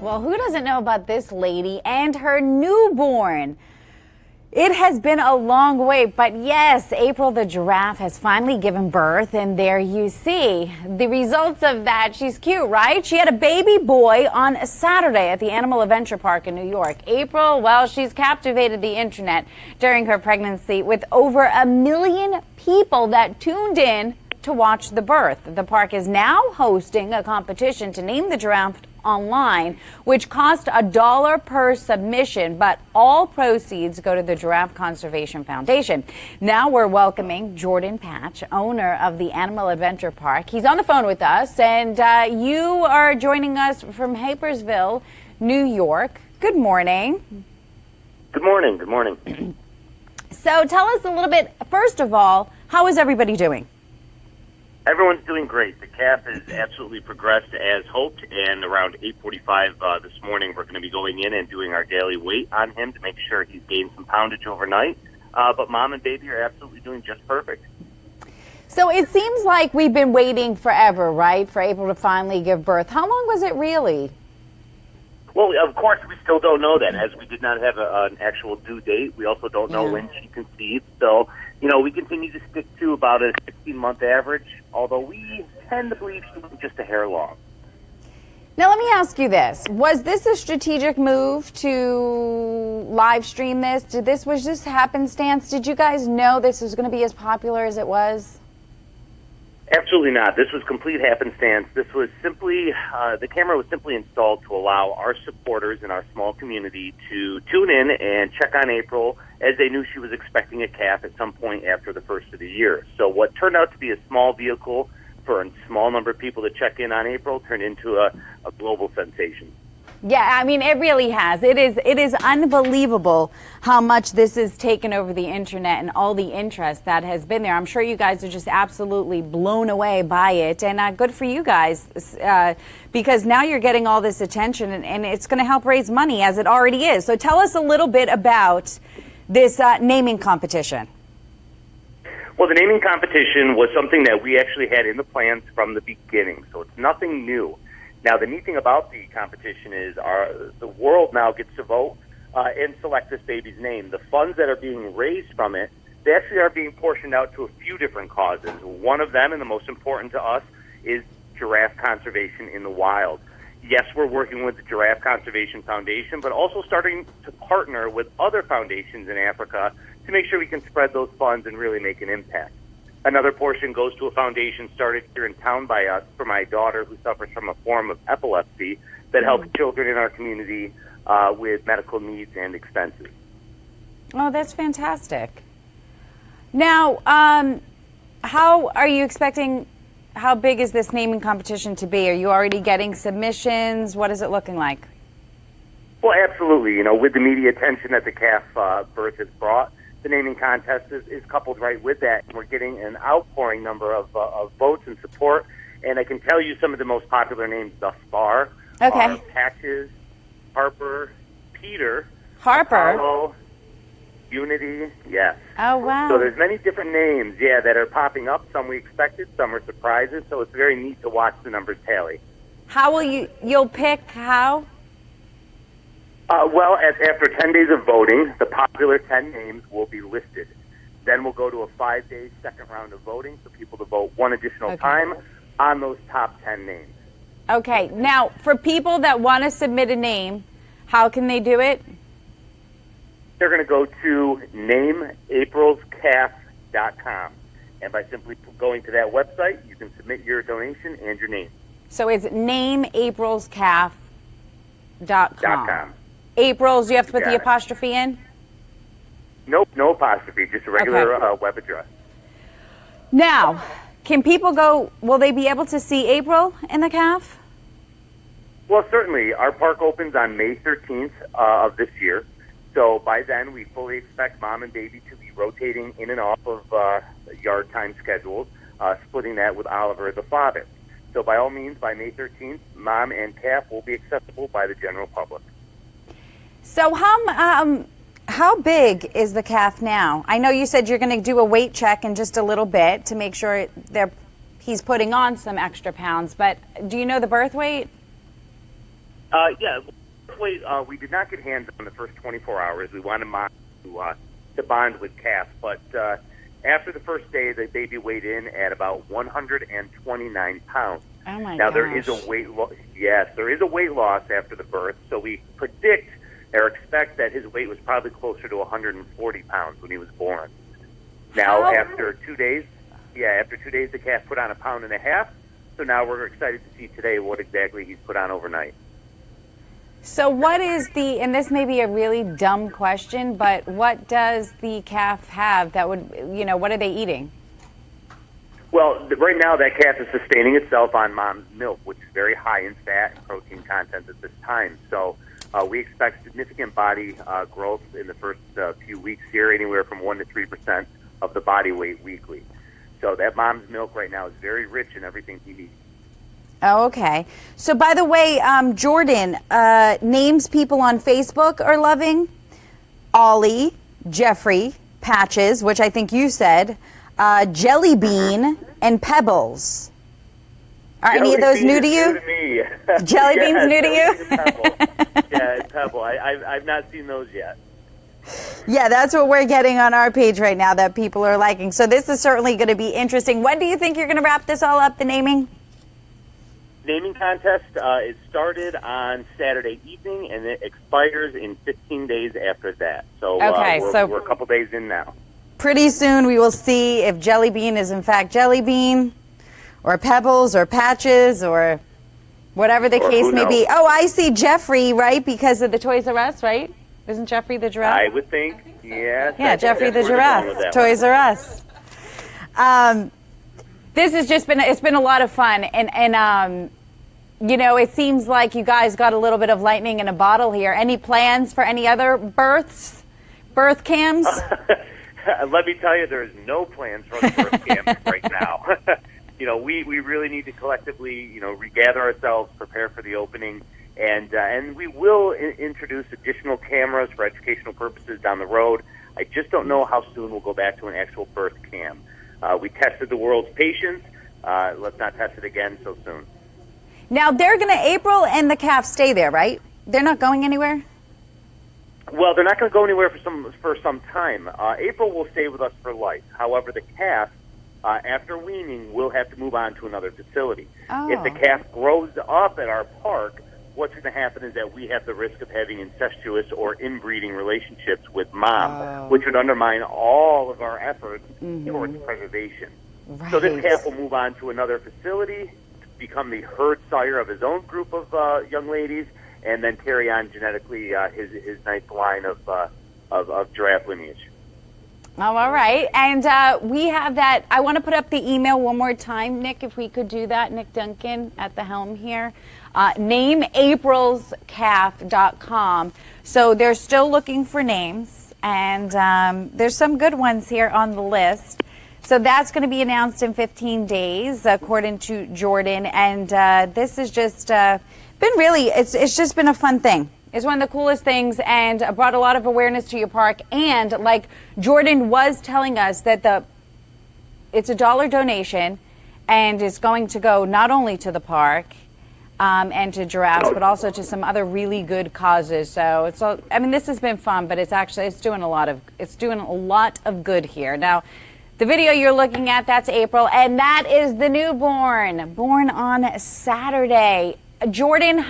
Well, who doesn't know about this lady and her newborn? It has been a long wait, but yes, April the giraffe has finally given birth, and there you see the results of that. She's cute, right? She had a baby boy on Saturday at the Animal Adventure Park in New York. April, well, she's captivated the internet during her pregnancy with over 1 million people that tuned in to watch the birth. The park is now hosting a competition to name the giraffe online, which cost $1 per submission, but all proceeds go to the Giraffe Conservation Foundation. Now we're welcoming Jordan Patch, owner of the Animal Adventure Park. He's on the phone with us, and you are joining us from Hapersville, New York. Good morning. Good morning. Good morning. So tell us a little bit, first of all, how is everybody doing? Everyone's doing great. The calf has absolutely progressed as hoped, and around 8:45 this morning, we're going to be going in and doing our daily weight on him to make sure he's gained some poundage overnight. But mom and baby are absolutely doing just perfect. So it seems like we've been waiting forever, right, for April to finally give birth. How long was it really? Well, of course, we still don't know that, as we did not have an actual due date. We also don't know when she conceived. So, we continue to stick to about a 16-month average, although we tend to believe she was just a hair long. Now, let me ask you this. Was this a strategic move to live stream this? Was this happenstance? Did you guys know this was going to be as popular as it was? Absolutely not. This was complete happenstance. This was simply, the camera was simply installed to allow our supporters in our small community to tune in and check on April, as they knew she was expecting a calf at some point after the first of the year. So what turned out to be a small vehicle for a small number of people to check in on April turned into a global sensation. Yeah, I mean, it really has. It is unbelievable how much this has taken over the internet and all the interest that has been there. I'm sure you guys are just absolutely blown away by it, and good for you guys, because now you're getting all this attention, and it's going to help raise money, as it already is. So tell us a little bit about this naming competition. Well, the naming competition was something that we actually had in the plans from the beginning, so it's nothing new. Now, the neat thing about the competition is the world now gets to vote and select this baby's name. The funds that are being raised from it, they actually are being portioned out to a few different causes. One of them, and the most important to us, is giraffe conservation in the wild. Yes, we're working with the Giraffe Conservation Foundation, but also starting to partner with other foundations in Africa to make sure we can spread those funds and really make an impact. Another portion goes to a foundation started here in town by us for my daughter, who suffers from a form of epilepsy, that helps children in our community with medical needs and expenses. Oh, that's fantastic. Now, how big is this naming competition to be? Are you already getting submissions? What is it looking like? Well, absolutely. With the media attention that the calf birth has brought, the naming contest is coupled right with that. We're getting an outpouring number of votes and support, and I can tell you some of the most popular names thus far are Patches, Harper, Peter, Apollo, Unity, yes. Oh, wow. So there's many different names, that are popping up. Some we expected, some are surprises, so it's very neat to watch the numbers tally. How will you'll pick how? Well, after 10 days of voting, the popular 10 names will be listed. Then we'll go to a 5-day second round of voting for people to vote one additional time on those top 10 names. Okay. Now, for people that want to submit a name, how can they do it? They're going to go to nameaprilscalf.com. And by simply going to that website, you can submit your donation and your name. So it's nameaprilscalf.com. April's, you have to put the apostrophe in? Nope, no apostrophe, just a regular web address. Now, can people will they be able to see April in the calf? Well, certainly. Our park opens on May 13th of this year. So by then, we fully expect mom and baby to be rotating in and off of yard time schedules, splitting that with Oliver, the father. So by all means, by May 13th, mom and calf will be accessible by the general public. So how big is the calf now? I know you said you're going to do a weight check in just a little bit to make sure he's putting on some extra pounds, but do you know the birth weight? Yeah, first weight, we did not get hands on the first 24 hours. We wanted mom to bond with calf, but after the first day, the baby weighed in at about 129 pounds. Oh my now gosh. there is a weight loss. Yes, there is a weight loss after the birth. So we predict or expect that his weight was probably closer to 140 pounds when he was born. Now after 2 days, the calf put on 1.5 pounds. So now we're excited to see today what exactly he's put on overnight. So what is and this may be a really dumb question, but what does the calf have that would, what are they eating? Well, right now that calf is sustaining itself on mom's milk, which is very high in fat and protein content at this time. So we expect significant body growth in the first few weeks here, anywhere from 1 to 3% of the body weight weekly. So that mom's milk right now is very rich in everything he needs. Oh, okay. So, by the way, Jordan, names people on Facebook are loving: Ollie, Jeffrey, Patches, which I think you said, Jelly Bean, and Pebbles. Are any of those new to you? New to me. Jelly Bean's new to you? Yeah, Pebble. I've not seen those yet. Yeah, that's what we're getting on our page right now that people are liking. So this is certainly going to be interesting. When do you think you're going to wrap this all up, the naming? Naming contest is started on Saturday evening, and it expires in 15 days after that. So, we're a couple days in now. Pretty soon we will see if Jelly Bean is in fact Jelly Bean, or Pebbles, or Patches, or whatever the case may be. Oh, I see Jeffrey, right, because of the Toys R Us, right? Isn't Jeffrey the giraffe? I would think, yes. Yeah, Jeffrey the giraffe, Toys R Us. This has just been, it's been a lot of fun, and it seems like you guys got a little bit of lightning in a bottle here. Any plans for any other birth cams? Let me tell you, there's no plans for the birth cams right now. We really need to collectively, regather ourselves, prepare for the opening, and we will introduce additional cameras for educational purposes down the road. I just don't know how soon we'll go back to an actual birth cam. We tested the world's patience. Let's not test it again so soon. Now, April and the calf stay there, right? They're not going anywhere? Well, they're not going to go anywhere for some time. April will stay with us for life. However, the calf, after weaning, will have to move on to another facility. Oh. If the calf grows up at our park, what's going to happen is that we have the risk of having incestuous or inbreeding relationships with mom, which would undermine all of our efforts towards preservation. Right. So this calf will move on to another facility, become the herd sire of his own group of young ladies, and then carry on genetically his nice line of giraffe lineage. Oh, all right. And we have that. I want to put up the email one more time, Nick, if we could do that. Nick Duncan at the helm here. NameAprilsCalf.com. So they're still looking for names, and there's some good ones here on the list. So that's going to be announced in 15 days, according to Jordan. And this has just been it's just been a fun thing. It's one of the coolest things, and brought a lot of awareness to your park. And like Jordan was telling us that it's a $1 donation, and it's going to go not only to the park and to giraffes, but also to some other really good causes. So this has been fun, but it's doing a lot of good here. Now, the video you're looking at, that's April, and that is the newborn, born on Saturday. Jordan,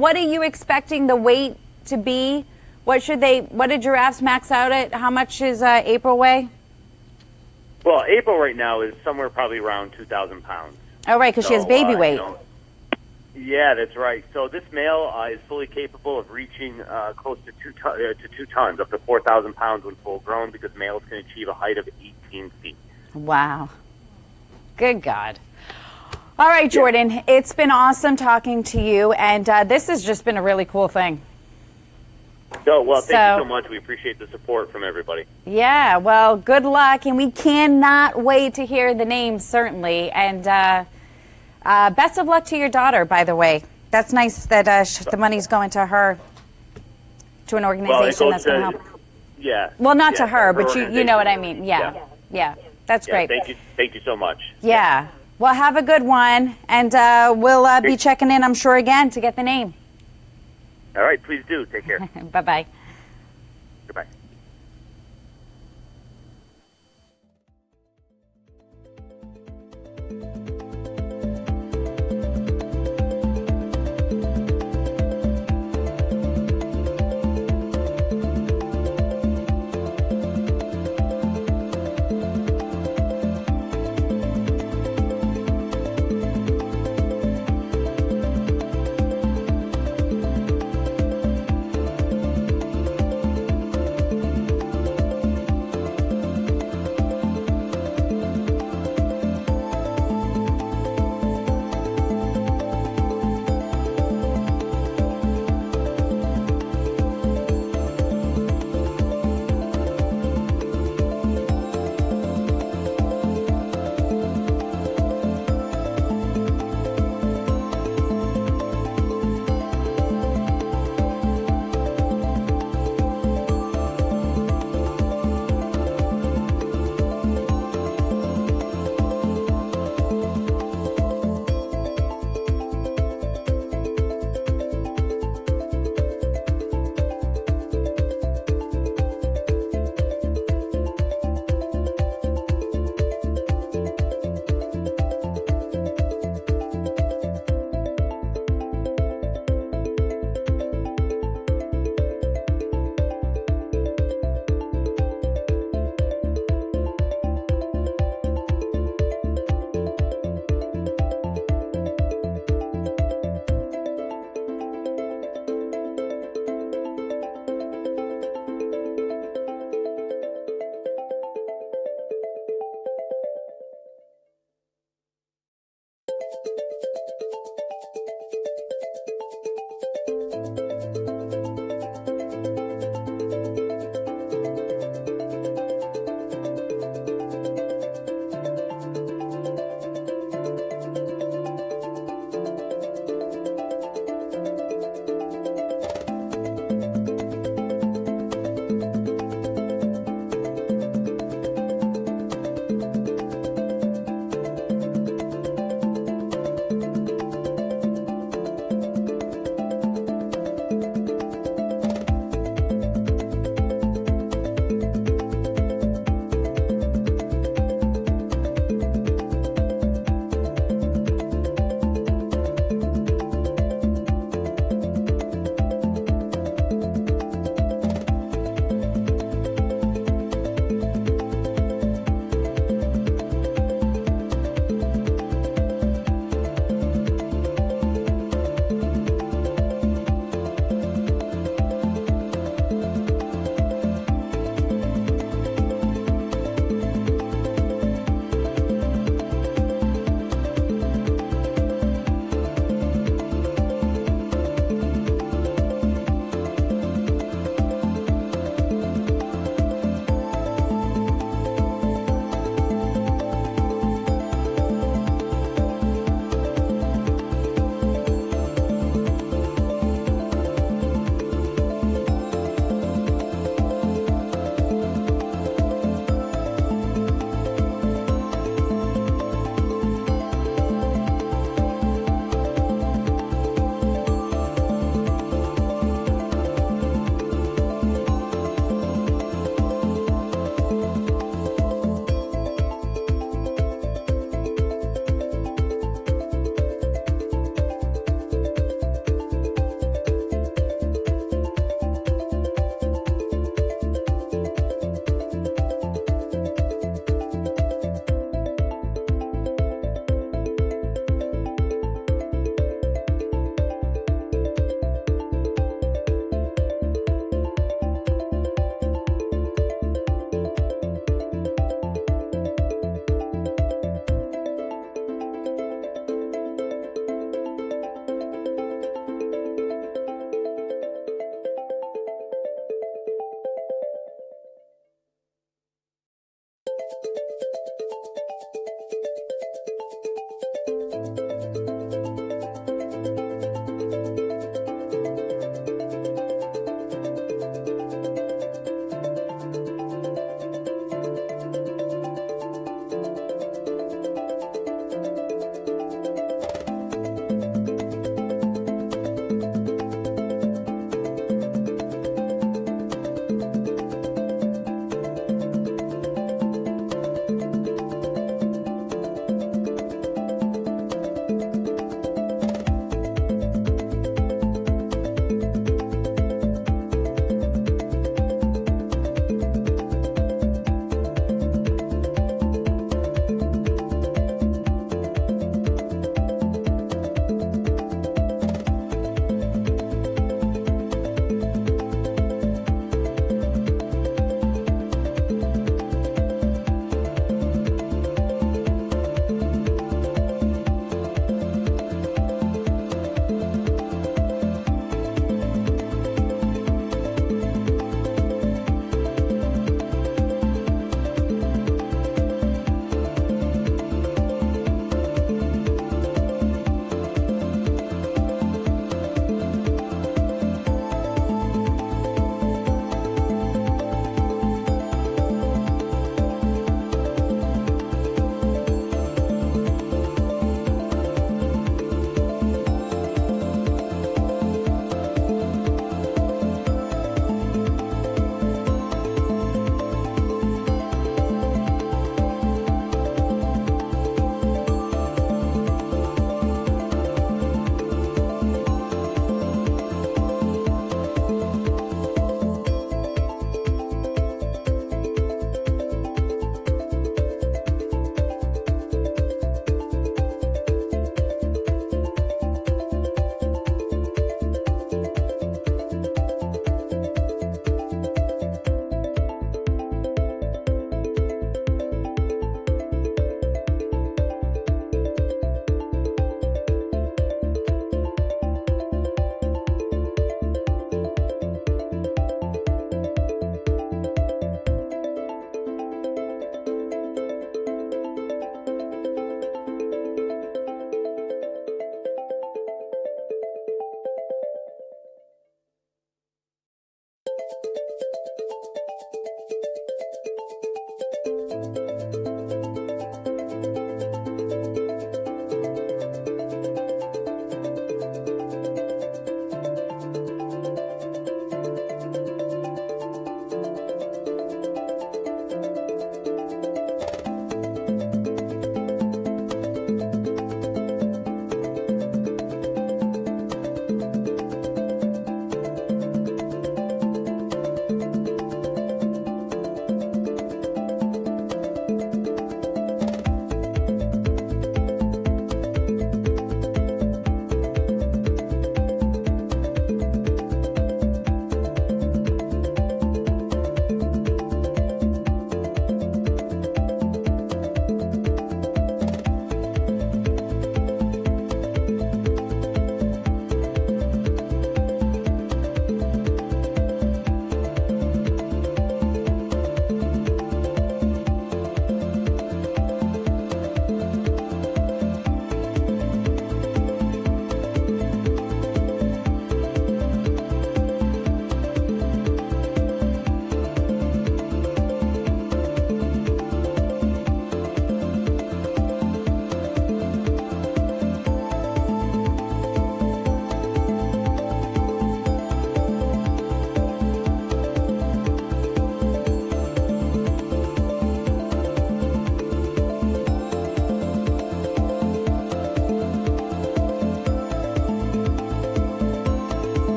what are you expecting the weight to be? What did giraffes max out at? How much is April weigh? Well, April right now is somewhere probably around 2,000 pounds. Oh, right, because she has baby weight. Yeah, that's right. So this male is fully capable of reaching close to 2 tons, up to 4,000 pounds when full grown, because males can achieve a height of 18 feet. Wow. Good God. All right, Jordan, It's been awesome talking to you, and this has just been a really cool thing. Thank you so much. We appreciate the support from everybody. Yeah, well, good luck, and we cannot wait to hear the names, certainly. And best of luck to your daughter, by the way. That's nice that the money's going to her, to an organization that's going to help. Yeah. Well, not to her, but you know what I mean. Yeah. That's great. Thank you so much. Yeah. Well, have a good one, and we'll be checking in, I'm sure, again to get the name. All right, please do. Take care. Bye-bye. Goodbye.